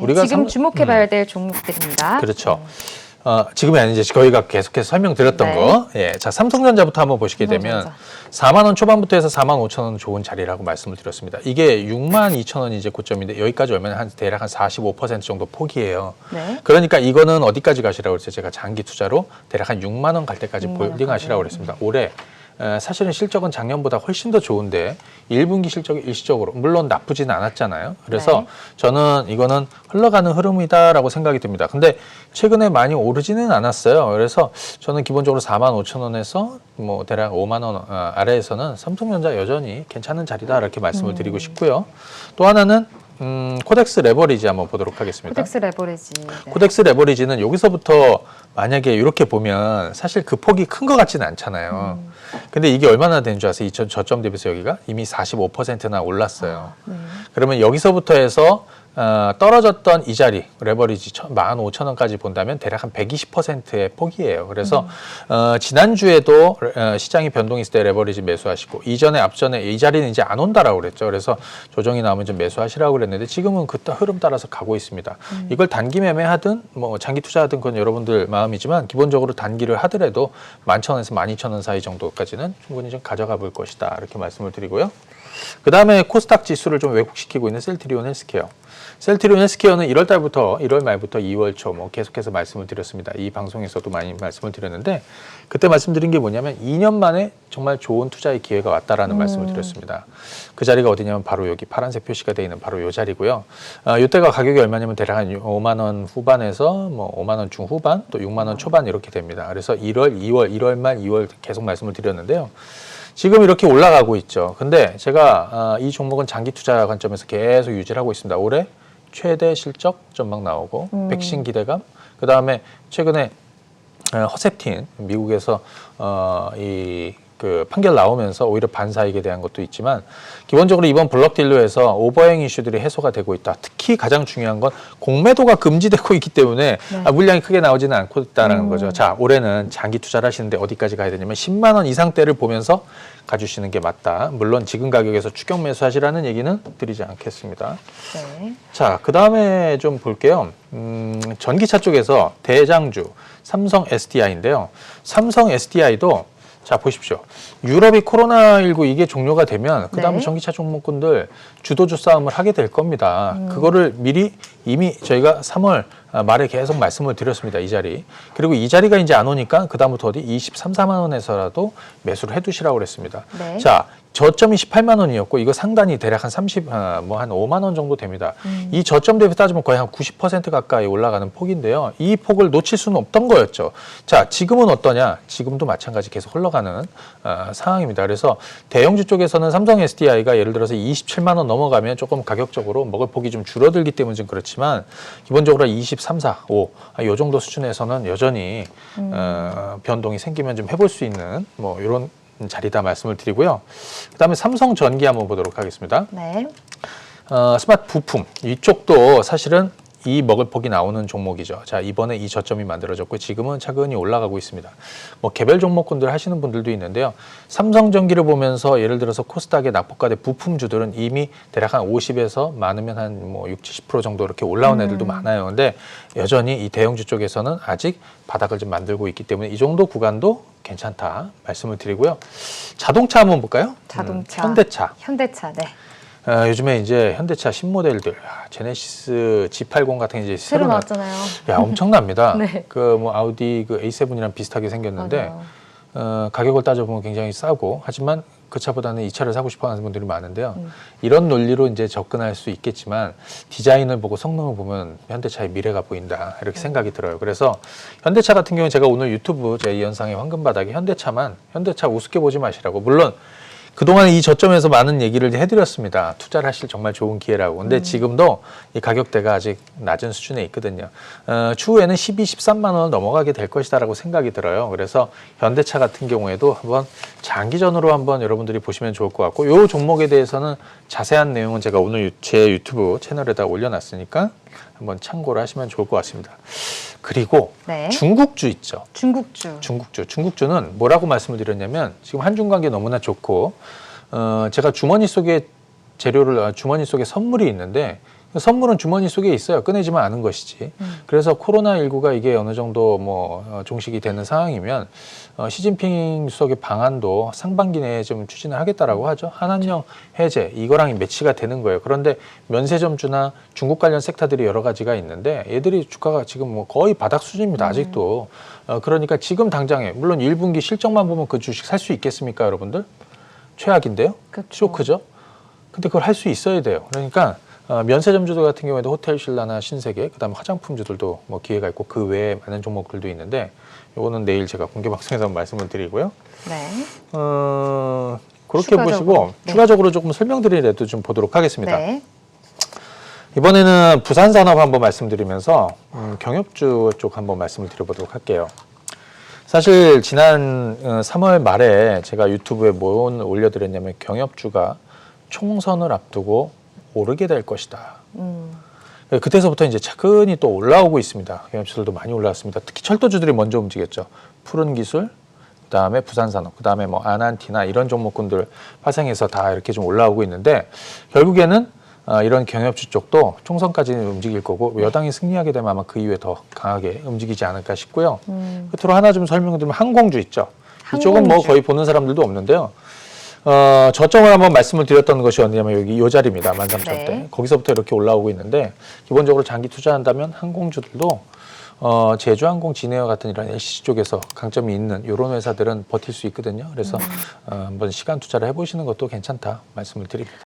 우리가 지금 주목해봐야 될 종목들입니다. 그렇죠. 지금이 아니지 저희가 계속해서 설명드렸던 네. 거. 예, 자 삼성전자부터 한번 보시게 되면 4만 원 초반부터 해서 4만 5천 원 좋은 자리라고 말씀을 드렸습니다. 이게 6만 2천 원이 이제 고점인데 여기까지 오면 대략 한 45% 정도 폭이에요. 네. 그러니까 이거는 어디까지 가시라고 그랬어요? 제가 장기 투자로 대략 한 6만 원 갈 때까지 홀딩하시라고 그랬습니다. 올해 사실은 실적은 작년보다 훨씬 더 좋은데 1분기 실적이 일시적으로 물론 나쁘지는 않았잖아요. 그래서 네. 저는 이거는 흘러가는 흐름이다라고 생각이 듭니다. 근데 최근에 많이 오르지는 않았어요. 그래서 저는 기본적으로 4만 5천 원에서 뭐 대략 5만 원 아래에서는 삼성전자 여전히 괜찮은 자리다 이렇게 말씀을 드리고 싶고요. 또 하나는 코덱스 레버리지 한번 보도록 하겠습니다. 코덱스 레버리지. 네. 코덱스 레버리지는 여기서부터 만약에 이렇게 보면 사실 그 폭이 큰 것 같지는 않잖아요. 근데 이게 얼마나 된 줄 아세요? 이 저점 대비해서 여기가 이미 45%나 올랐어요. 그러면 여기서부터 해서 떨어졌던 이 자리 레버리지 15,000원까지 본다면 대략 한 120%의 폭이에요. 그래서 지난주에도 시장이 변동이 있을 때 레버리지 매수하시고 이전에 앞전에 이 자리는 이제 안 온다라고 그랬죠. 그래서 조정이 나오면 좀 매수하시라고 그랬는데 지금은 그 흐름 따라서 가고 있습니다. 이걸 단기 매매하든 뭐 장기 투자하든 그건 여러분들 마음이지만 기본적으로 단기를 하더라도 11,000원에서 12,000원 사이 정도까지는 충분히 좀 가져가 볼 것이다. 이렇게 말씀을 드리고요. 그 다음에 코스닥 지수를 좀 왜곡시키고 있는 셀트리온 헬스케어. 셀트리온 헬스케어는 1월 달부터 1월 말부터 2월 초 뭐 계속해서 말씀을 드렸습니다. 이 방송에서도 많이 말씀을 드렸는데 그때 말씀드린 게 뭐냐면 2년 만에 정말 좋은 투자의 기회가 왔다라는 말씀을 드렸습니다. 그 자리가 어디냐면 바로 여기 파란색 표시가 되어 있는 바로 이 자리고요. 이때가 가격이 얼마냐면 대략 한 5만 원 후반에서 뭐 5만 원 중후반 또 6만 원 초반 이렇게 됩니다. 그래서 1월, 2월, 1월 말, 2월 계속 말씀을 드렸는데요. 지금 이렇게 올라가고 있죠. 근데 제가 이 종목은 장기 투자 관점에서 계속 유지를 하고 있습니다. 올해 최대 실적 전망 나오고 백신 기대감, 그 다음에 최근에 허셉틴 미국에서 그 판결 나오면서 오히려 반사이익에 대한 것도 있지만 기본적으로 이번 블록 딜로에서 오버행 이슈들이 해소가 되고 있다. 특히 가장 중요한 건 공매도가 금지되고 있기 때문에 네. 물량이 크게 나오지는 않고 있다는 거죠. 자, 올해는 장기 투자를 하시는데 어디까지 가야 되냐면 10만 원 이상대를 보면서 가주시는 게 맞다. 물론 지금 가격에서 추격 매수하시라는 얘기는 드리지 않겠습니다. 네. 자, 그 다음에 좀 볼게요. 전기차 쪽에서 대장주 삼성 SDI인데요. 삼성 SDI도 자, 보십시오. 유럽이 코로나19 이게 종료가 되면 그다음에 네. 전기차 종목군들 주도주 싸움을 하게 될 겁니다. 그거를 미리 이미 저희가 3월 말에 계속 말씀을 드렸습니다. 이 자리. 그리고 이 자리가 이제 안 오니까 그다음부터 어디 23, 4만 원에서라도 매수를 해두시라고 그랬습니다. 네. 자, 저점이 18만 원이었고 이거 상단이 대략 한 5만 원 정도 됩니다. 이 저점 대비 따지면 거의 한 90% 가까이 올라가는 폭인데요. 이 폭을 놓칠 수는 없던 거였죠. 자, 지금은 어떠냐? 지금도 마찬가지 계속 흘러가는 상황입니다. 그래서 대형주 쪽에서는 삼성 SDI가 예를 들어서 27만 원 넘어가면 조금 가격적으로 먹을 폭이 좀 줄어들기 때문에 좀 그렇지만 기본적으로 23, 4, 5 이 정도 수준에서는 여전히 변동이 생기면 좀 해볼 수 있는 뭐 이런 자리다 말씀을 드리고요. 그다음에 삼성전기 한번 보도록 하겠습니다. 네. 스마트 부품 이쪽도 사실은 이 먹을 폭이 나오는 종목이죠. 자, 이번에 이 저점이 만들어졌고 지금은 차근히 올라가고 있습니다. 뭐 개별 종목군들 하시는 분들도 있는데요. 삼성전기를 보면서 예를 들어서 코스닥의 낙폭가대 부품주들은 이미 대략 한 50에서 많으면 한 뭐 60, 70% 정도 이렇게 올라온 애들도 많아요. 근데 여전히 이 대형주 쪽에서는 아직 바닥을 좀 만들고 있기 때문에 이 정도 구간도 괜찮다 말씀을 드리고요. 자동차 한번 볼까요? 자동차. 현대차. 현대차. 네. 요즘에 이제 현대차 신모델들 제네시스 G80 같은 게 이제 새로 나왔잖아요. 야, 엄청납니다. 네. 그 뭐 아우디 그 A7이랑 비슷하게 생겼는데 가격을 따져보면 굉장히 싸고 하지만 그 차보다는 이 차를 사고 싶어 하는 분들이 많은데요. 이런 논리로 이제 접근할 수 있겠지만 디자인을 보고 성능을 보면 현대차의 미래가 보인다 이렇게 생각이 들어요. 그래서 현대차 같은 경우는 제가 오늘 유튜브 제 연상의 황금바닥에 현대차 우습게 보지 마시라고 물론 그동안 이 저점에서 많은 얘기를 해드렸습니다. 투자를 하실 정말 좋은 기회라고. 근데 지금도 이 가격대가 아직 낮은 수준에 있거든요. 추후에는 12, 13만 원을 넘어가게 될 것이다라고 생각이 들어요. 그래서 현대차 같은 경우에도 한번 장기전으로 한번 여러분들이 보시면 좋을 것 같고 이 종목에 대해서는 자세한 내용은 제가 오늘 제 유튜브 채널에다 올려놨으니까 한번 참고를 하시면 좋을 것 같습니다. 그리고 네. 중국주 있죠. 중국주는 뭐라고 말씀을 드렸냐면 지금 한중 관계 너무나 좋고 제가 주머니 속에 선물이 있는데 선물은 주머니 속에 있어요. 꺼내지만 않은 것이지. 그래서 코로나19가 이게 어느 정도 종식이 되는 상황이면 시진핑 수석의 방안도 상반기 내에 좀 추진을 하겠다라고 하죠. 한한령 해제 이거랑 매치가 되는 거예요. 그런데 면세점주나 중국 관련 섹터들이 여러 가지가 있는데 얘들이 주가가 지금 거의 바닥 수준입니다. 아직도. 그러니까 지금 당장에 물론 1분기 실적만 보면 그 주식 살 수 있겠습니까, 여러분들? 최악인데요. 그렇죠. 쇼크죠. 근데 그걸 할 수 있어야 돼요. 그러니까 면세점주들 같은 경우에도 호텔 신라나 신세계, 그다음에 화장품주들도 기회가 있고 그 외에 많은 종목들도 있는데 요거는 내일 제가 공개 방송에서 말씀을 드리고요. 네. 그렇게 추가적으로, 보시고 네. 추가적으로 조금 설명드리려도 좀 보도록 하겠습니다. 네. 이번에는 부산산업 한번 말씀드리면서 경협주 쪽 한번 말씀을 드려보도록 할게요. 사실 지난 3월 말에 제가 유튜브에 뭘 올려드렸냐면 경협주가 총선을 앞두고 오르게 될 것이다. 그때서부터 이제 차근히 또 올라오고 있습니다. 경협주들도 많이 올라왔습니다. 특히 철도주들이 먼저 움직였죠. 푸른기술, 그다음에 부산산업, 그다음에 아난티나 이런 종목군들 파생해서 다 이렇게 좀 올라오고 있는데 결국에는 이런 경협주 쪽도 총선까지는 움직일 거고 여당이 승리하게 되면 아마 그 이후에 더 강하게 움직이지 않을까 싶고요. 끝으로 하나 좀 설명드리면 항공주 있죠. 이쪽은 항공주. 거의 보는 사람들도 없는데요. 저점을 한번 말씀을 드렸던 것이 어디냐면 여기 이 자리입니다. 13,000대. 네. 거기서부터 이렇게 올라오고 있는데 기본적으로 장기 투자한다면 항공주들도 제주항공, 진에어 같은 이런 LCC 쪽에서 강점이 있는 이런 회사들은 버틸 수 있거든요. 그래서 한번 시간 투자를 해보시는 것도 괜찮다 말씀을 드립니다.